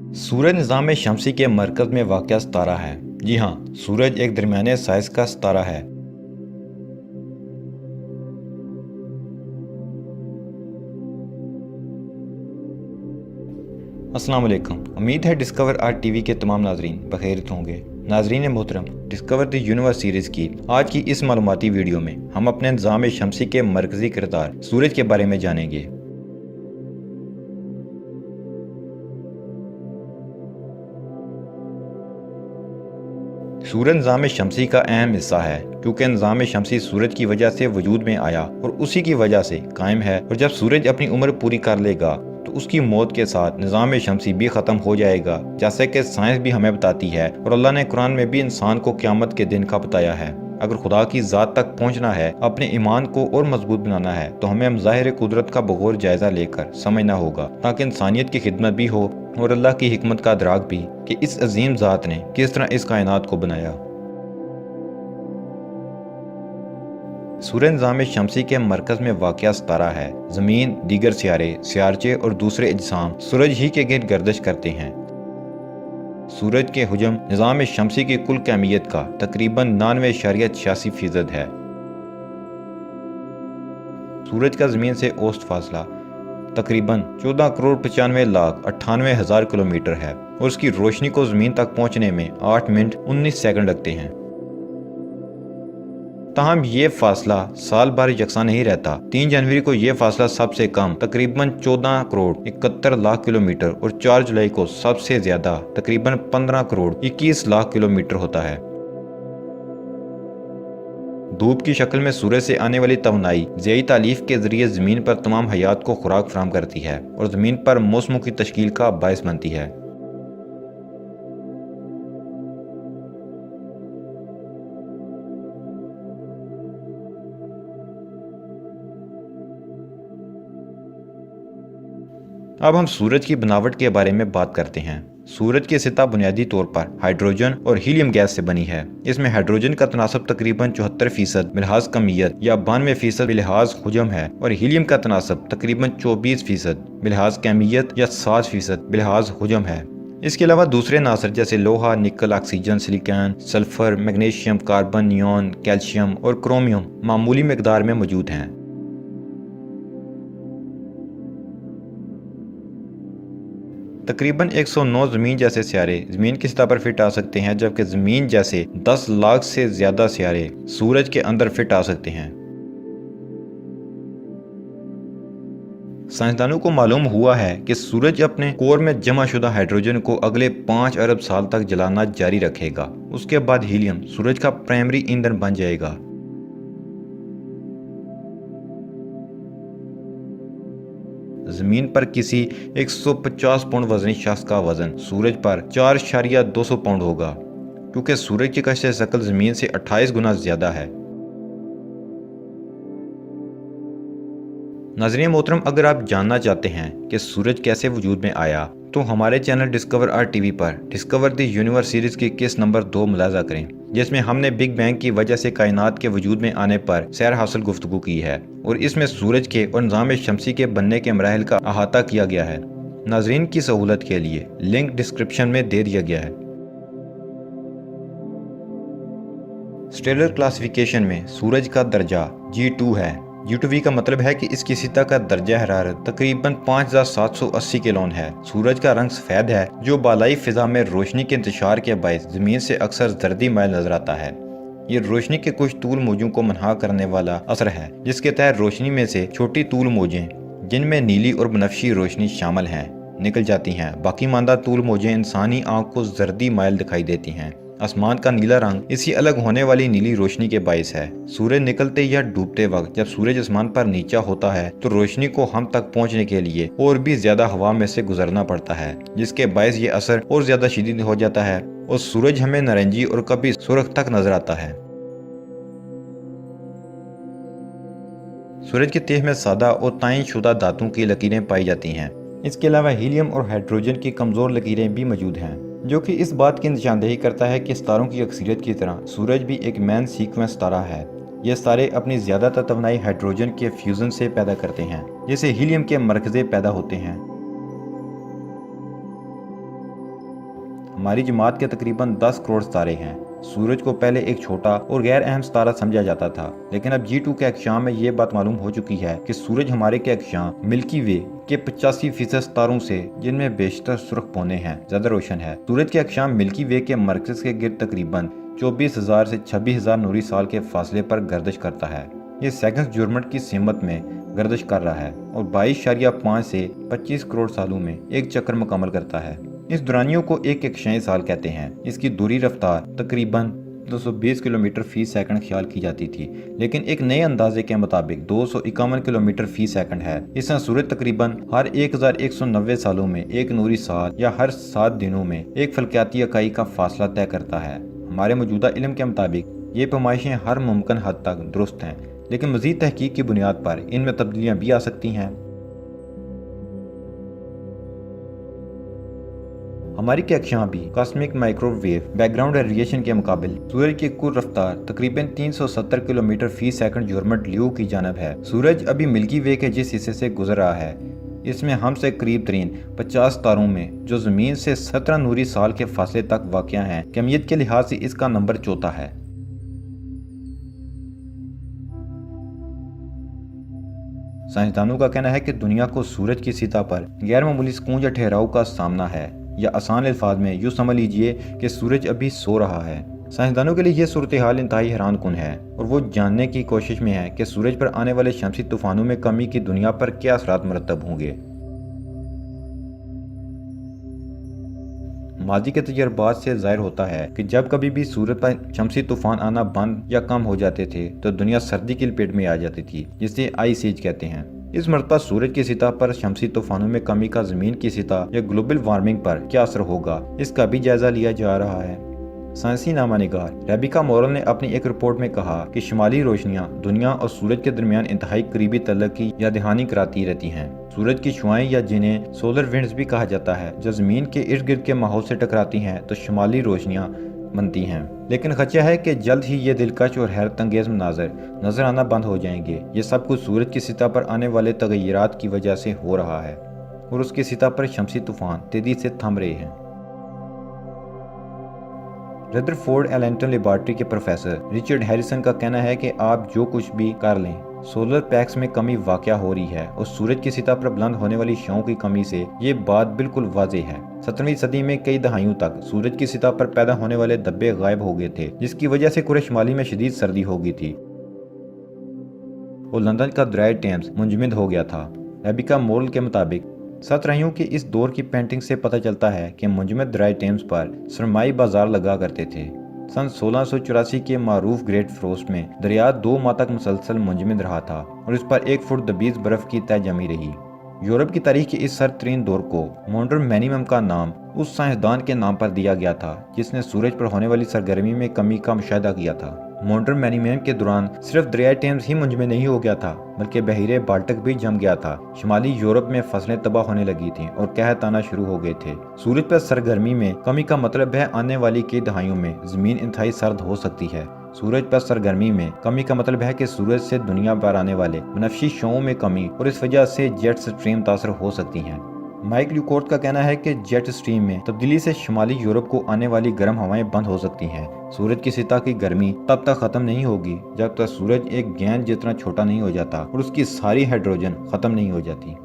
सूरज निज़ाम शमसी के मरकज़ में वाक़या सितारा है। जी हाँ, सूरज एक दरमियाने साइज़ का सितारा है। अस्सलाम वालेकुम। उम्मीद है डिस्कवर आर्ट टीवी के तमाम नाजरीन बखैरियत होंगे। नाजरीन मोहतरम, डिस्कवर द यूनिवर्स सीरीज़ की आज की इस मालूमाती वीडियो में हम अपने निज़ाम शमसी के मरकज़ी किरदार सूरज के बारे में जानेंगे। सूरज निज़ाम शमसी का अहम हिस्सा है क्योंकि निज़ाम शमसी सूरज की वजह से वजूद में आया और उसी की वजह से कायम है, और जब सूरज अपनी उम्र पूरी कर लेगा तो उसकी मौत के साथ निज़ाम शमसी भी ख़त्म हो जाएगा, जैसे कि साइंस भी हमें बताती है और अल्लाह ने कुरान में भी इंसान को क़यामत के दिन का बताया है। अगर खुदा की ज़ात तक पहुँचना है, अपने ईमान को और मजबूत बनाना है, तो हमें ज़ाहिर कुदरत का बगौर जायज़ा लेकर समझना होगा ताकि इंसानियत की खिदमत भी हो और अल्लाह की हिकमत का अदराक भी कि इस अजीम ज़ात ने किस तरह इस कायनात को बनाया। सूरज निज़ाम शमसी के मरकज़ में वाक़या सितारा है। ज़मीन, दीगर सियारे, सियारचे और दूसरे अजसाम सूरज ही के गिर्द गर्दिश करते हैं। सूरज के हुजम निज़ाम शमसी की कुल कैमियत का तकरीबन 99.86% है। सूरज का ज़मीन से औसत फासला तकरीबन 14,95,98,000 किलोमीटर है और उसकी रोशनी को ज़मीन तक पहुंचने में 8 मिनट 19 सेकंड लगते हैं। ताहम ये फासला साल भर यकसा नहीं रहता। 3 जनवरी को ये फासला सबसे कम तकरीबन 14,71,00,000 किलोमीटर और 4 जुलाई को सबसे ज्यादा तकरीबन 15,21,00,000 किलोमीटर होता है। धूप की शक्ल में सूरज से आने वाली तवानाई ज़ियाई तालीफ के जरिए ज़मीन पर तमाम हयात को खुराक फराहम करती है और ज़मीन पर मौसमों की तश्कील का बायस बनती है। अब हम सूरज की बनावट के बारे में बात करते हैं। सूरज की सतह बुनियादी तौर पर हाइड्रोजन और हीलियम गैस से बनी है। इसमें हाइड्रोजन का तनासब तकरीबन 74% बिलहाज कमियत या 92% बिलहाज हुजम है और हीलियम का तनासब तकरीबन 24% बिलहाज कैमियत या 7% बिलहाज हुजम है। इसके अलावा दूसरे अनासर जैसे लोहा, निकल, oxygen, silicon, sulphur, magnesium, carbon, neon, calcium और क्रोमियम मामूली मकदार में मौजूद हैं। तकरीबन 109 ज़मीन जैसे सियारे ज़मीन की सतह पर फिट आ सकते हैं, जबकि ज़मीन जैसे 10 लाख से ज़्यादा सियारे सूरज के अंदर फिट आ सकते हैं। साइंसदानों को मालूम हुआ है कि सूरज अपने कोर में जमा शुदा हाइड्रोजन को अगले 5 अरब साल तक जलाना जारी रखेगा। उसके बाद हीलियम सूरज का प्राइमरी ईंधन बन जाएगा। जमीन पर किसी 150 पाउंड वजनी शख्स का वजन सूरज पर 4.200 पाउंड होगा, क्योंकि सूरज की कश शक्ल जमीन से 28 गुना ज्यादा है। नाज़रीन मोहतरम, अगर आप जानना चाहते हैं कि सूरज कैसे वजूद में आया तो हमारे चैनल डिस्कवर आर्ट टीवी पर डिस्कवर द यूनिवर्स सीरीज की किस नंबर 2 मुलाजा करें, जिसमें हमने बिग बैंग की वजह से कायनात के वजूद में आने पर सैर हासिल गुफ्तगू की है और इसमें सूरज के और निज़ाम शमसी के बनने के मराहिल का अहाता किया गया है। नाजरीन की सहूलत के लिए लिंक डिस्क्रिप्शन में दे दिया गया है। स्टेलर क्लासिफिकेशन में सूरज का दर्जा G2 है। G2V का मतलब है कि इसकी सतह का दर्जा हरारत तकरीबन 5780 केल्विन है। सूरज का रंग सफ़ेद है जो बालाई फिजा में रोशनी के इंतशार के बायस ज़मीन से अक्सर जर्दी माइल नजर आता है। ये रोशनी के कुछ तूल मौजों को मनहा करने वाला असर है, जिसके तहत रोशनी में से छोटी तूल मौजें, जिनमें नीली और बनफशी रोशनी शामिल हैं, निकल जाती हैं। बाकी मानदा तूल मौजें इंसानी आँख को जर्दी माइल दिखाई देती हैं। आसमान का नीला रंग इसी अलग होने वाली नीली रोशनी के बायस है। सूरज निकलते या डूबते वक्त जब सूरज आसमान पर नीचा होता है तो रोशनी को हम तक पहुंचने के लिए और भी ज्यादा हवा में से गुजरना पड़ता है, जिसके बायस ये असर और ज्यादा शदीद हो जाता है और सूरज हमें नारंगी और कभी सुर्ख तक नजर आता है। सूरज के तह में सादा और ताइन शुदा धातुओं की लकीरें पाई जाती हैं। इसके अलावा हीलियम और हाइड्रोजन की कमजोर लकीरें भी मौजूद हैं, जो कि इस बात की निशानदेही करता है कि सितारों की अक्सरियत की तरह सूरज भी एक मैन सीक्वेंस सितारा है। ये सितारे अपनी ज़्यादातर तवानाई हाइड्रोजन के फ्यूजन से पैदा करते हैं, जिससे हीलियम के मरकज़े पैदा होते हैं। हमारी जमात के तकरीबन 10 करोड़ सितारे हैं। सूरज को पहले एक छोटा और गैर अहम सितारा समझा जाता था, लेकिन अब G2 के अक्षांश में ये बात मालूम हो चुकी है कि सूरज हमारे के अक्षांश मिल्की वे के 85% सितारों से, जिनमें बेशतर सुर्ख पौने हैं, ज्यादा रोशन है। सूरज के अक्षांश मिल्की वे के मरकज के गिर्द तकरीबन 24,000 से 26,000 नूरी साल के फासले पर गर्दिश करता है। ये सेकंड जुर्मट की सीमत में गर्दिश कर रहा है और 22.5 से 25 करोड़ सालों में एक चक्कर मुकम्मल करता है। इस दुरानियों को एक अक्षांशीय साल कहते हैं। इसकी दूरी रफ्तार तकरीबन 220 किलोमीटर फी सेकंड ख्याल की जाती थी, लेकिन एक नए अंदाजे के मुताबिक 251 किलोमीटर फी सेकंड है। इस तरह सूरज तकरीबन हर 1190 सालों में एक नूरी साल या हर 7 दिनों में एक फल्कियाती इकाई का फासला तय करता है। हमारे मौजूदा इल्म के मुताबिक ये पैमाइशें हर मुमकिन हद तक दुरुस्त हैं, लेकिन मज़ीद तहकीक की बुनियाद पर इनमें तब्दीलियाँ भी आ सकती हैं। हमारी के अक्षांश भी कॉस्मिक माइक्रोवेव बैकग्राउंड रेडिएशन के मुकाबले सूरज की कुल रफ्तार तकरीबन 370 किलोमीटर फी सेकंड जुर्मट लियो की जानब है। सूरज अभी मिल्की वे के जिस हिस्से से गुजर रहा है, इसमें हमसे करीब तरीन 50 तारों में, जो ज़मीन से 17 नूरी साल के फासले तक वाक़या हैं, कमियत के लिहाज से इसका नंबर चौथा है। साइंसदानों का कहना है कि दुनिया को सूरज की सतह पर गैर मामूली सुकून या ठहराव का सामना है, या आसान अल्फाज में यूँ समझ लीजिए कि सूरज अभी सो रहा है। साइंसदानों के लिए यह सूरत हाल इंतहाई हैरान कुन है और वो जानने की कोशिश में है कि सूरज पर आने वाले शमसी तूफानों में कमी की दुनिया पर क्या असरात मरतब होंगे। माजी के तजर्बात से जाहिर होता है कि जब कभी भी सूरज पर शमसी तूफान आना बंद या कम हो जाते थे तो दुनिया सर्दी की लपेट में आ जाती थी, जिसे आइस एज कहते हैं। इस मरतबा सूरज की सतह पर शमसी तूफानों में कमी का जमीन की सतह या ग्लोबल वार्मिंग पर क्या असर होगा, इसका भी जायजा लिया जा रहा है। साइंसी नामानिगार रेबिका मोरल ने अपनी एक रिपोर्ट में कहा कि शुमाली रोशनियां दुनिया और सूरज के दरमियान इंतहाई करीबी तल्लुक की या दहानी कराती रहती हैं। सूरज की शुआएं, या जिन्हें सोलर विंड्स भी कहा जाता है, जब जमीन के इर्द गिर्द के माहौल से टकराती हैं तो शुमाली रोशनियां बनती हैं। लेकिन खदशा है कि जल्द ही ये दिलकश और हैरत अंगेज मनाजर नजर आना बंद हो जाएंगे। ये सब कुछ सूरज की सतह पर आने वाले तगय्युरात की वजह से हो रहा है और उसकी सतह पर शमसी तूफान तेजी से थम रहे हैं। रदरफोर्ड एलेंटन लेबॉर्ट्री के प्रोफेसर रिचर्ड हैरिसन का कहना है कि आप जो कुछ भी कर लें, सोलर पैक्स में कमी वाक़या हो रही है और सूरज की सतह पर बुलंद होने वाली शौं की कमी से ये बात बिल्कुल वाज़ेह है। 17वीं सदी में कई दहाइयों तक सूरज की सतह पर पैदा होने वाले धब्बे गायब हो गए थे, जिसकी वजह से कुरे शुमाली में शदीद सर्दी हो गई थी और लंदन का दरिया टेम्स मुंजमद हो गया था। रेबिका मोरल के मुताबिक सतरहियों की इस दौर की पेंटिंग से पता चलता है कि मुंजमद दरिया टेम्स पर सरमाई बाजार लगा करते थे। सन 1684 के मारूफ ग्रेट फ्रोस्ट में दरिया 2 माह तक मुसलसल मुंजमद रहा था और इस पर 1 फुट दबीज बर्फ की तह जमी रही। यूरोप की तारीख के इस सरतरीन दौर को मॉन्टर मैनिमम का नाम उस साइंसदान के नाम पर दिया गया था जिसने सूरज पर होने वाली सरगर्मी में कमी का मुशाहिदा किया था। मॉन्टर मैनिमम के दौरान सिर्फ दरिया टेम्स ही मुंजमद नहीं हो गया था, बल्कि बहीरे बाल्टिक भी जम गया था। शुमाली यूरोप में फसलें तबाह होने लगी थीं और कहत आना शुरू हो गए थे। सूरज पर सरगर्मी में कमी का मतलब है आने वाली कई दहाइयों में जमीन इंतहाई सर्द हो सकती है। सूरज पर सरगर्मी में कमी का मतलब है कि सूरज से दुनिया पर आने वाले बनफशी शौं में कमी और इस वजह से जेट स्ट्रीम तासर हो सकती हैं। माइक ल्यूकोर्ट का कहना है कि जेट स्ट्रीम में तब्दीली से शुमाली यूरोप को आने वाली गर्म हवाएं बंद हो सकती हैं। सूरज की सतह की गर्मी तब तक खत्म नहीं होगी जब तक सूरज एक गेंद जितना छोटा नहीं हो जाता और उसकी सारी हाइड्रोजन खत्म नहीं हो जाती।